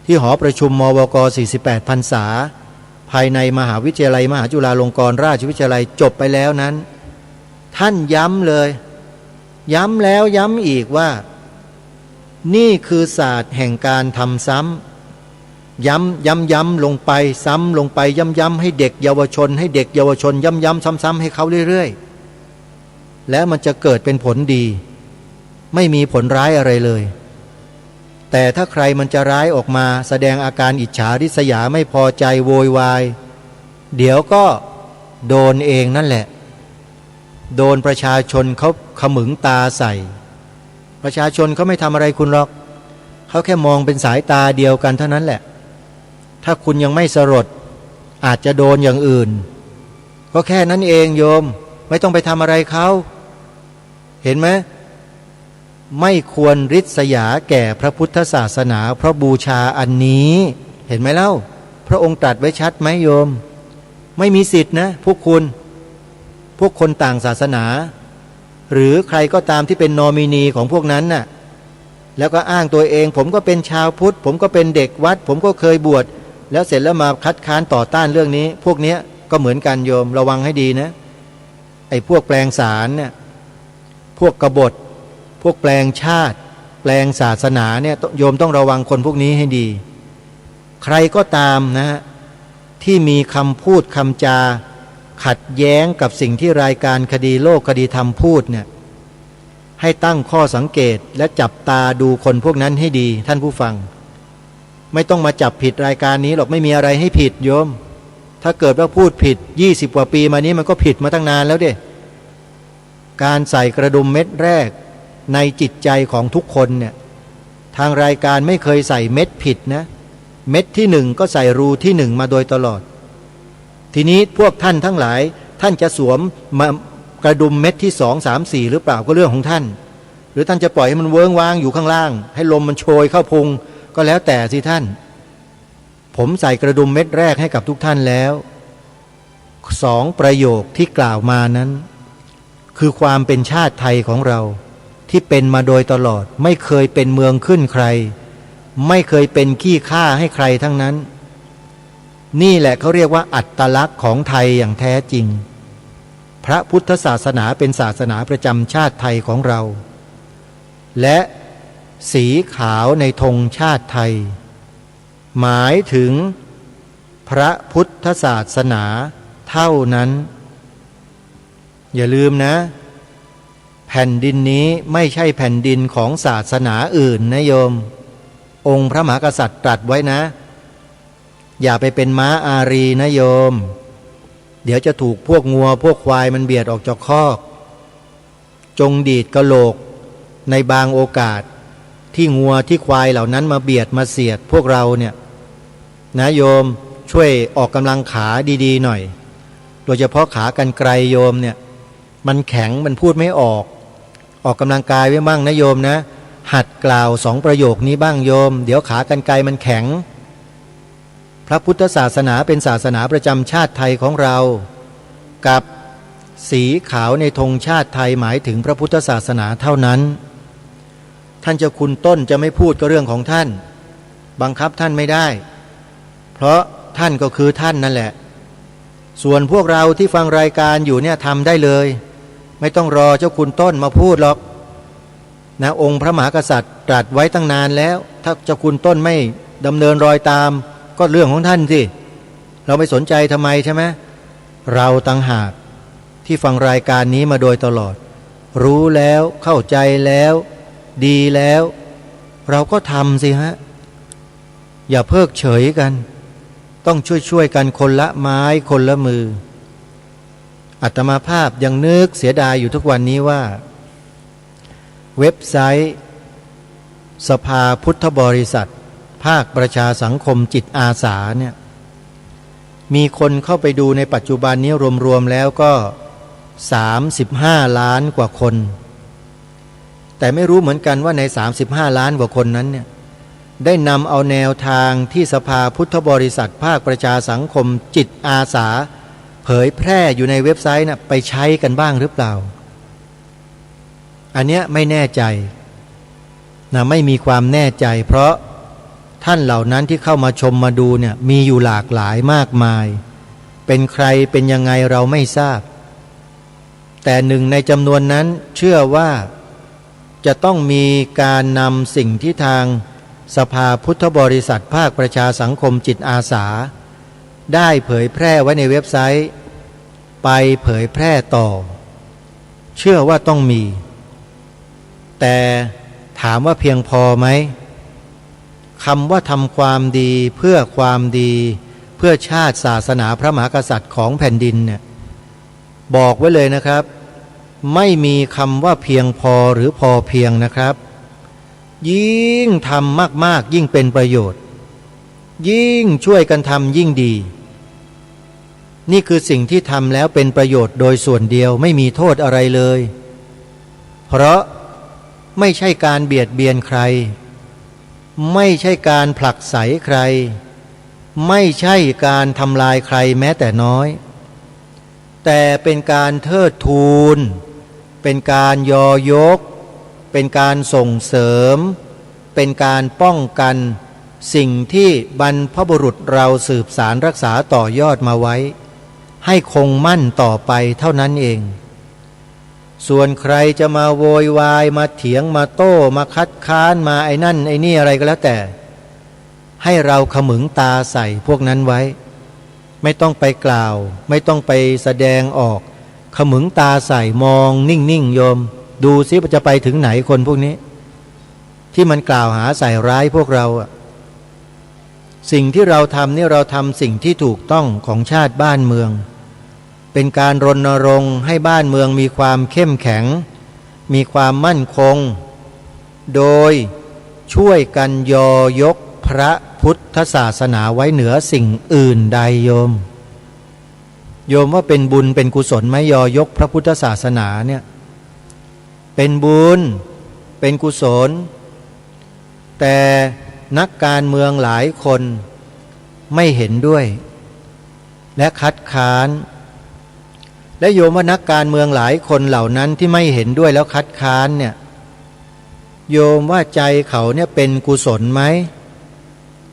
Speaker 2: ที่หอประชุมมวก48พรรษาภายในมหาวิทยาลัยมหาจุฬาลงกรณราชวิทยาลัยจบไปแล้วนั้นท่านย้ำเลยย้ำแล้วย้ำอีกว่านี่คือศาสตร์แห่งการทำซ้ำย้ำลงไปซ้ำลงไปย้ำให้เด็กเยาวชนย้ำซ้ำให้เขาเรื่อยๆแล้วมันจะเกิดเป็นผลดีไม่มีผลร้ายอะไรเลยแต่ถ้าใครมันจะร้ายออกมาแสดงอาการอิจฉาริษยาไม่พอใจโวยวาย เดี๋ยวก็โดนเองนั่นแหละโดนประชาชนเขาขมึงตาใส่ประชาชนเขาไม่ทำอะไรคุณหรอกเขาแค่มองเป็นสายตาเดียวกันเท่านั้นแหละถ้าคุณยังไม่สลดอาจจะโดนอย่างอื่นก็แค่นั้นเองโยมไม่ต้องไปทำอะไรเขาเห็นไหมไม่ควรริษยาแก่พระพุทธศาสนาเพราะบูชาอันนี้เห็นไหมเล่าพระองค์ตรัสไว้ชัดไหมโยมไม่มีสิทธินะพวกคุณพวกคนต่างศาสนาหรือใครก็ตามที่เป็นนอมินีของพวกนั้นน่ะแล้วก็อ้างตัวเองผมก็เป็นชาวพุทธผมก็เป็นเด็กวัดผมก็เคยบวชแล้วเสร็จแล้วมาคัดค้านต่อต้านเรื่องนี้พวกเนี้ยก็เหมือนกันโยมระวังให้ดีนะไอ้พวกแปลงสารเนี่ยพวกกบฏพวกแปลงชาติแปลงศาสนาเนี่ยโยมต้องระวังคนพวกนี้ให้ดีใครก็ตามนะที่มีคำพูดคำจาขัดแย้งกับสิ่งที่รายการคดีโลกคดีธรรมพูดเนี่ยให้ตั้งข้อสังเกตและจับตาดูคนพวกนั้นให้ดีท่านผู้ฟังไม่ต้องมาจับผิดรายการนี้หรอกไม่มีอะไรให้ผิดโยมถ้าเกิดว่าพูดผิด20กว่าปีมานี้มันก็ผิดมาตั้งนานแล้วเด้การใส่กระดุมเม็ดแรกในจิตใจของทุกคนเนี่ยทางรายการไม่เคยใส่เม็ดผิดนะเม็ดที่1ก็ใส่รูที่1มาโดยตลอดทีนี้พวกท่านทั้งหลายท่านจะสวมมากระดุมเม็ดที่2 3 4หรือเปล่าก็เรื่องของท่านหรือท่านจะปล่อยให้มันเวิ้งว้างอยู่ข้างล่างให้ลมมันโชยเข้าพุงก็แล้วแต่สิท่านผมใส่กระดุมเม็ดแรกให้กับทุกท่านแล้ว2ประโยคที่กล่าวมานั้นคือความเป็นชาติไทยของเราที่เป็นมาโดยตลอดไม่เคยเป็นเมืองขึ้นใครไม่เคยเป็นขี้ข้าให้ใครทั้งนั้นนี่แหละเขาเรียกว่าอัตลักษณ์ของไทยอย่างแท้จริงพระพุทธศาสนาเป็นศาสนาประจำชาติไทยของเราและสีขาวในธงชาติไทยหมายถึงพระพุทธศาสนาเท่านั้นอย่าลืมนะแผ่นดินนี้ไม่ใช่แผ่นดินของศาสนาอื่นนะโยมองค์พระมหากษัตริย์ตรัสไว้นะอย่าไปเป็นม้าอารีนะโยมเดี๋ยวจะถูกพวกงัวพวกควายมันเบียดออกจากคอกจงดีดกะโหลกในบางโอกาสที่งัวที่ควายเหล่านั้นมาเบียดมาเสียดพวกเราเนี่ยนะโยมช่วยออกกำลังขาดีๆหน่อยโดยเฉพาะขากรรไกรโยมเนี่ยมันแข็งมันพูดไม่ออกกำลังกายไว้บ้างนะโยมนะหัดกล่าว2ประโยคนี้บ้างโยมเดี๋ยวขากรรไกรมันแข็งพระพุทธศาสนาเป็นศาสนาประจำชาติไทยของเรากับสีขาวในธงชาติไทยหมายถึงพระพุทธศาสนาเท่านั้นท่านจะคุณต้นจะไม่พูดก็เรื่องของท่านบังคับท่านไม่ได้เพราะท่านก็คือท่านนั่นแหละส่วนพวกเราที่ฟังรายการอยู่เนี่ยทำได้เลยไม่ต้องรอเจ้าคุณต้นมาพูดหรอกนะองค์พระมหากษัตริย์ตรัสไว้ตั้งนานแล้วถ้าเจ้าคุณต้นไม่ดำเนินรอยตามก็เรื่องของท่านสิเราไม่สนใจทำไมใช่ไหมเราต่างหากที่ฟังรายการนี้มาโดยตลอดรู้แล้วเข้าใจแล้วดีแล้วเราก็ทำสิฮะอย่าเพิกเฉยกันต้องช่วยกันคนละไม้คนละมืออาตมาภาพยังนึกเสียดายอยู่ทุกวันนี้ว่าเว็บไซต์สภาพุทธบริษัทภาคประชาสังคมจิตอาสาเนี่ยมีคนเข้าไปดูในปัจจุบันนี้รวมๆแล้วก็35 ล้านกว่าคนแต่ไม่รู้เหมือนกันว่าใน35 ล้านกว่าคนนั้นเนี่ยได้นำเอาแนวทางที่สภาพุทธบริษัทภาคประชาสังคมจิตอาสาเผยแพร่อยู่ในเว็บไซต์ไปใช้กันบ้างหรือเปล่าอันเนี้ยไม่แน่ใจนะไม่มีความแน่ใจเพราะท่านเหล่านั้นที่เข้ามาชมมาดูเนี่ยมีอยู่หลากหลายมากมายเป็นใครเป็นยังไงเราไม่ทราบแต่หนึ่งในจำนวนนั้นเชื่อว่าจะต้องมีการนำสิ่งที่ทางสภาพุทธบริษัทภาคประชาสังคมจิตอาสาได้เผยแพร่ไว้ในเว็บไซต์ไปเผยแพร่ต่อเชื่อว่าต้องมีแต่ถามว่าเพียงพอไหมคำว่าทำความดีเพื่อความดี เพื่อชาติศาสนาพระมหากษัตริย์ของแผ่นดินเนี่ยบอกไว้เลยนะครับไม่มีคำว่าเพียงพอหรือพอเพียงนะครับยิ่งทำมากๆยิ่งเป็นประโยชน์ยิ่งช่วยกันทำยิ่งดีนี่คือสิ่งที่ทำแล้วเป็นประโยชน์โดยส่วนเดียวไม่มีโทษอะไรเลยเพราะไม่ใช่การเบียดเบียนใครไม่ใช่การผลักไสใครไม่ใช่การทำลายใครแม้แต่น้อยแต่เป็นการเทิดทูนเป็นการยอยกเป็นการส่งเสริมเป็นการป้องกันสิ่งที่บรรพบุรุษเราสืบสารรักษาต่อยอดมาไว้ให้คงมั่นต่อไปเท่านั้นเองส่วนใครจะมาโวยวายมาเถียงมาโต้มาคัดค้านมาไอ้นั่นไอ้นี่อะไรก็แล้วแต่ให้เราขมึงตาใส่พวกนั้นไว้ไม่ต้องไปกล่าวไม่ต้องไปแสดงออกขมึงตาใส่มองนิ่งๆโยมดูซิว่าจะไปถึงไหนคนพวกนี้ที่มันกล่าวหาใส่ร้ายพวกเราสิ่งที่เราทำนี่เราทำสิ่งที่ถูกต้องของชาติบ้านเมืองเป็นการรณรงค์ให้บ้านเมืองมีความเข้มแข็งมีความมั่นคงโดยช่วยกันยอยกพระพุทธศาสนาไว้เหนือสิ่งอื่นใดโยมว่าเป็นบุญเป็นกุศลไหมยอยกพระพุทธศาสนาเนี่ยเป็นบุญเป็นกุศลแต่นักการเมืองหลายคนไม่เห็นด้วยและคัดค้านและโยมว่านักการเมืองหลายคนเหล่านั้นที่ไม่เห็นด้วยแล้วคัดค้านเนี่ยโยมว่าใจเขาเนี่ยเป็นกุศลไหม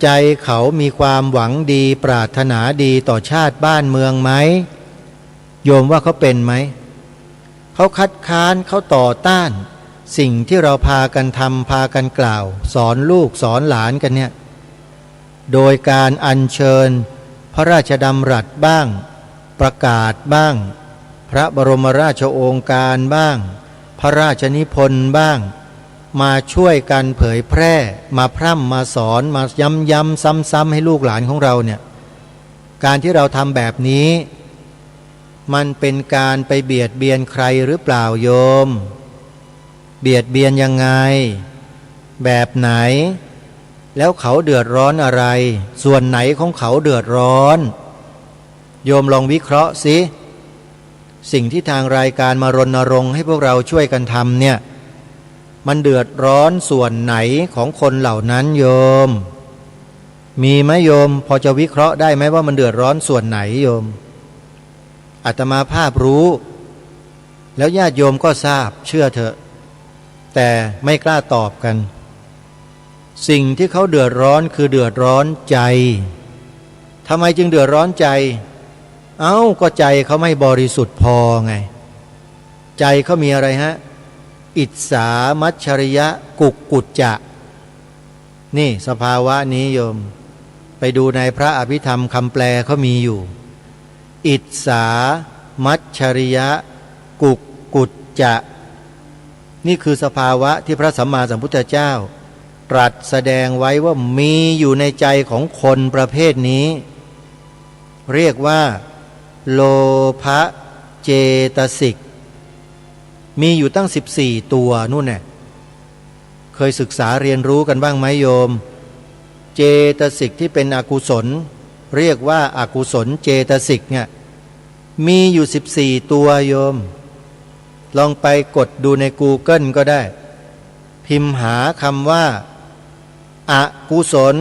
Speaker 2: ใจเขามีความหวังดีปรารถนาดีต่อชาติบ้านเมืองไหมโยมว่าเขาเป็นไหมเขาคัดค้านเขาต่อต้านสิ่งที่เราพากันทำพากันกล่าวสอนลูกสอนหลานกันเนี่ยโดยการอัญเชิญพระราชดำรัสบ้างประกาศบ้างพระบรมราชโองการบ้างพระราชนิพนธ์บ้างมาช่วยกันเผยแพร่มาพร่ำมาสอนมาย้ำๆซ้ำๆให้ลูกหลานของเราเนี่ยการที่เราทำแบบนี้มันเป็นการไปเบียดเบียนใครหรือเปล่าโยมเบียดเบียนยังไงแบบไหนแล้วเขาเดือดร้อนอะไรส่วนไหนของเขาเดือดร้อนโยมลองวิเคราะห์สิสิ่งที่ทางรายการมารณรงค์ให้พวกเราช่วยกันทำเนี่ยมันเดือดร้อนส่วนไหนของคนเหล่านั้นโยมมีไหมโยมพอจะวิเคราะห์ได้ไหมว่ามันเดือดร้อนส่วนไหนโยมอาตมาภาพรู้แล้วญาติโยมก็ทราบเชื่อเถอะแต่ไม่กล้าตอบกันสิ่งที่เขาเดือดร้อนคือเดือดร้อนใจทำไมจึงเดือดร้อนใจก็ใจเขาไม่บริสุทธิ์พอไงใจเขามีอะไรฮะอิจฉามัจฉริยะกุจจะนี่สภาวะนี้โยมไปดูในพระอภิธรรมคำแปลเขามีอยู่อิจฉามัจฉริยะกุจจะนี่คือสภาวะที่พระสัมมาสัมพุทธเจ้าตรัสแสดงไว้ว่ามีอยู่ในใจของคนประเภทนี้เรียกว่าโลภะเจตสิกมีอยู่ตั้ง14ตัวนู่นแน่เคยศึกษาเรียนรู้กันบ้างไหมโยมเจตสิกที่เป็นอกุศลเรียกว่าอากุศลเจตสิกเนี่ยมีอยู่14ตัวโยมลองไปกดดูใน Google ก็ได้พิมพ์หาคำว่าอกุศล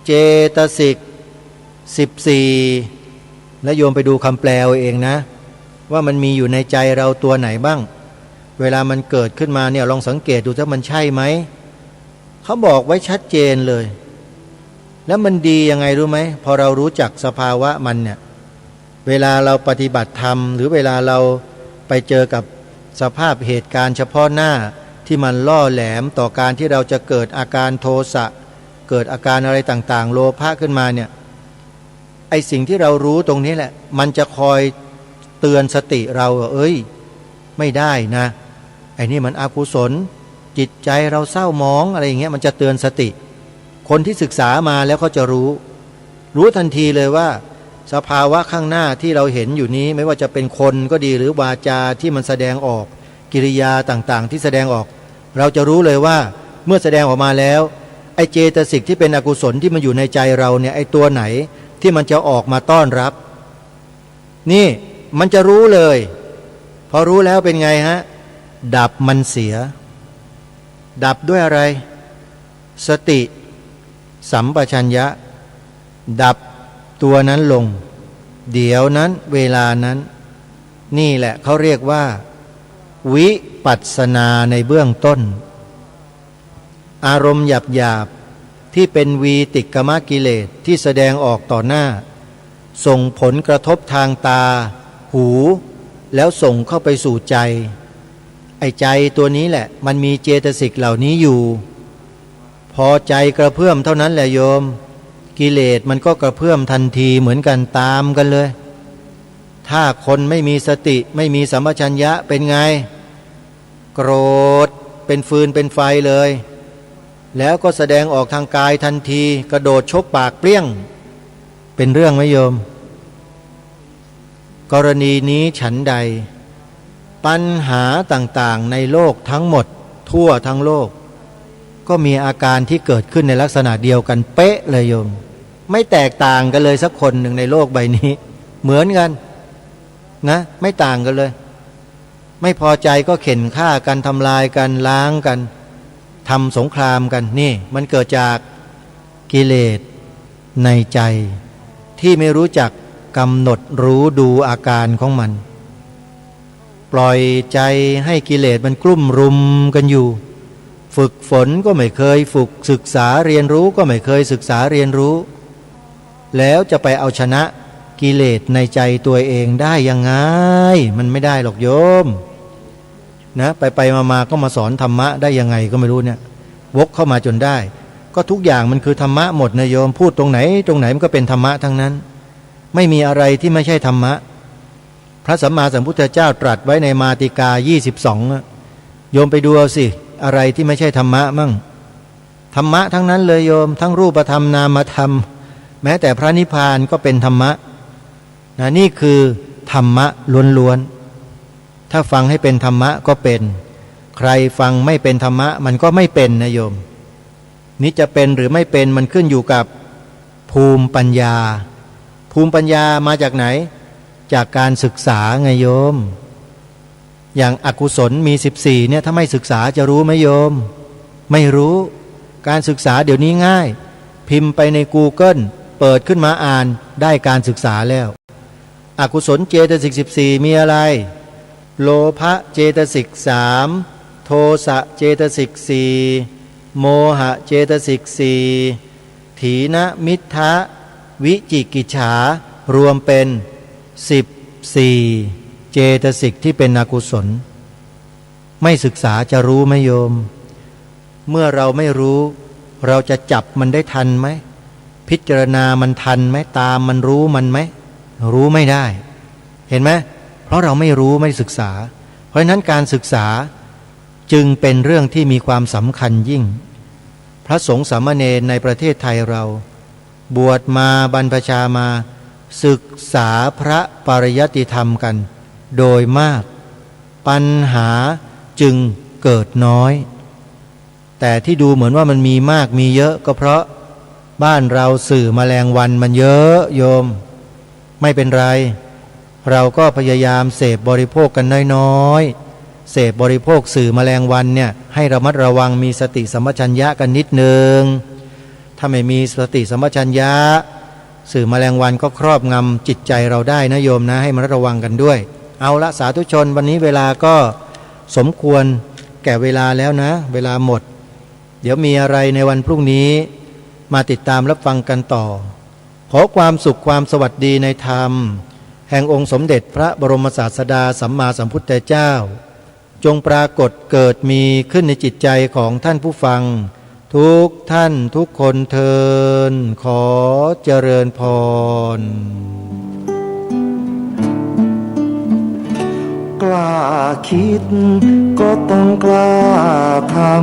Speaker 2: เจตสิก14แล้วโยมไปดูคำแปลเองนะว่ามันมีอยู่ในใจเราตัวไหนบ้างเวลามันเกิดขึ้นมาเนี่ยลองสังเกตดูว่ามันใช่ไหมเขาบอกไว้ชัดเจนเลยแล้วมันดียังไงรู้ไหมพอเรารู้จักสภาวะมันเนี่ยเวลาเราปฏิบัติธรรมหรือเวลาเราไปเจอกับสภาพเหตุการณ์เฉพาะหน้าที่มันล่อแหลมต่อการที่เราจะเกิดอาการโทสะเกิดอาการอะไรต่างๆโลภะขึ้นมาเนี่ยไอสิ่งที่เรารู้ตรงนี้แหละมันจะคอยเตือนสติเราไม่ได้นะไอ้นี่มันอกุศลจิตใจเราเศร้าหมองอะไรอย่างเงี้ยมันจะเตือนสติคนที่ศึกษามาแล้วเขาจะรู้ รู้ทันทีเลยว่าสภาวะข้างหน้าที่เราเห็นอยู่นี้ไม่ว่าจะเป็นคนก็ดีหรือวาจาที่มันแสดงออกกิริยาต่างๆที่แสดงออกเราจะรู้เลยว่าเมื่อแสดงออกมาแล้วไอ้เจตสิกที่เป็นอกุศลที่มันอยู่ในใจเราเนี่ยไอ้ตัวไหนที่มันจะออกมาต้อนรับนี่มันจะรู้เลยพอรู้แล้วเป็นไงฮะดับมันเสียดับด้วยอะไรสติสัมปชัญญะดับตัวนั้นลงเดี๋ยวนั้นเวลานั้นนี่แหละเขาเรียกว่าวิปัสสนาในเบื้องต้นอารมณ์หยาบๆที่เป็นวีติกมกิเลสที่แสดงออกต่อหน้าส่งผลกระทบทางตาหูแล้วส่งเข้าไปสู่ใจไอ้ใจตัวนี้แหละมันมีเจตสิกเหล่านี้อยู่พอใจกระเพื่อมเท่านั้นแหละโยมกิเลสมันก็กระเพื่อมทันทีเหมือนกันตามกันเลยถ้าคนไม่มีสติไม่มีสัมปชัญญะเป็นไงโกรธเป็นฟืนเป็นไฟเลยแล้วก็แสดงออกทางกายทันทีกระโดดชกปากเปรี้ยงเป็นเรื่องไหมโยมกรณีนี้ฉันใดปัญหาต่างๆในโลกทั้งหมดทั่วทั้งโลกก็มีอาการที่เกิดขึ้นในลักษณะเดียวกันเป๊ะเลยโยมไม่แตกต่างกันเลยสักคนหนึ่งในโลกใบนี้เหมือนกันนะไม่ต่างกันเลยไม่พอใจก็เข็นฆ่ากันทำลายกันล้างกันทำสงครามกันนี่มันเกิดจากกิเลสในใจที่ไม่รู้จักกำหนดรู้ดูอาการของมันปล่อยใจให้กิเลสมันกลุ่มรุมกันอยู่ฝึกฝนก็ไม่เคยฝึกศึกษาเรียนรู้ก็ไม่เคยศึกษาเรียนรู้แล้วจะไปเอาชนะกิเลสในใจตัวเองได้ยังไงมันไม่ได้หรอกโยมนะไปมาก็มาสอนธรรมะได้ยังไงก็ไม่รู้เนี่ยวกเข้ามาจนได้ก็ทุกอย่างมันคือธรรมะหมดนะโยมพูดตรงไหนมันก็เป็นธรรมะทั้งนั้นไม่มีอะไรที่ไม่ใช่ธรรมะพระสัมมาสัมพุทธเจ้าตรัสไว้ในมาติกา22โยมไปดูเอาสิอะไรที่ไม่ใช่ธรรมะมั่งธรรมะทั้งนั้นเลยโยมทั้งรูปธรรมนามธรรมแม้แต่พระนิพพานก็เป็นธรรมะนะนี่คือธรรมะล้วนๆถ้าฟังให้เป็นธรรมะก็เป็นใครฟังไม่เป็นธรรมะมันก็ไม่เป็นนะโยมนี่จะเป็นหรือไม่เป็นมันขึ้นอยู่กับภูมิปัญญาภูมิปัญญามาจากไหนจากการศึกษาไงโยมอย่างอกุศลมี14เนี่ยถ้าไม่ศึกษาจะรู้ไหมโยมไม่รู้การศึกษาเดี๋ยวนี้ง่ายพิมพ์ไปใน Google เปิดขึ้นมาอ่านได้การศึกษาแล้วอกุศลเจตสิก14มีอะไรโลภะเจตสิก3โทสะเจตสิก4โมหะเจตสิก4ถีนมิทธะวิจิกิจฉารวมเป็น14เจตสิกที่เป็นอกุศลไม่ศึกษาจะรู้ไหมโยมเมื่อเราไม่รู้เราจะจับมันได้ทันไหมพิจารณามันทันไหมตามมันรู้มันไหมรู้ไม่ได้เห็นไหมเพราะเราไม่รู้ไม่ศึกษาเพราะฉะนั้นการศึกษาจึงเป็นเรื่องที่มีความสำคัญยิ่งพระสงฆ์สามเณรในประเทศไทยเราบวชมาบรรพชามาศึกษาพระปริยัติธรรมกันโดยมากปัญหาจึงเกิดน้อยแต่ที่ดูเหมือนว่ามันมีมากมีเยอะก็เพราะบ้านเราสื่อแมลงวันมันเยอะโยมไม่เป็นไรเราก็พยายามเสพบริโภคกันน้อยๆเสพบริโภคสื่อแมลงวันเนี่ยให้ระมัดระวังมีสติสัมปชัญญะกันนิดนึงถ้าไม่มีสติสัมปชัญญะสื่อแมลงวันก็ครอบงำจิตใจเราได้นะโยมนะให้มันระวังกันด้วยเอาละสาธุชนวันนี้เวลาก็สมควรแก่เวลาแล้วนะเวลาหมดเดี๋ยวมีอะไรในวันพรุ่งนี้มาติดตามรับฟังกันต่อขอความสุขความสวัสดีในธรรมแห่งองค์สมเด็จพระบรมศาสดาสัมมาสัมพุทธเจ้าจงปรากฏเกิดมีขึ้นในจิตใจของท่านผู้ฟังทุกท่านทุกคนเทินขอเจริญพรกล้าคิดก็ต้องกล้าทำ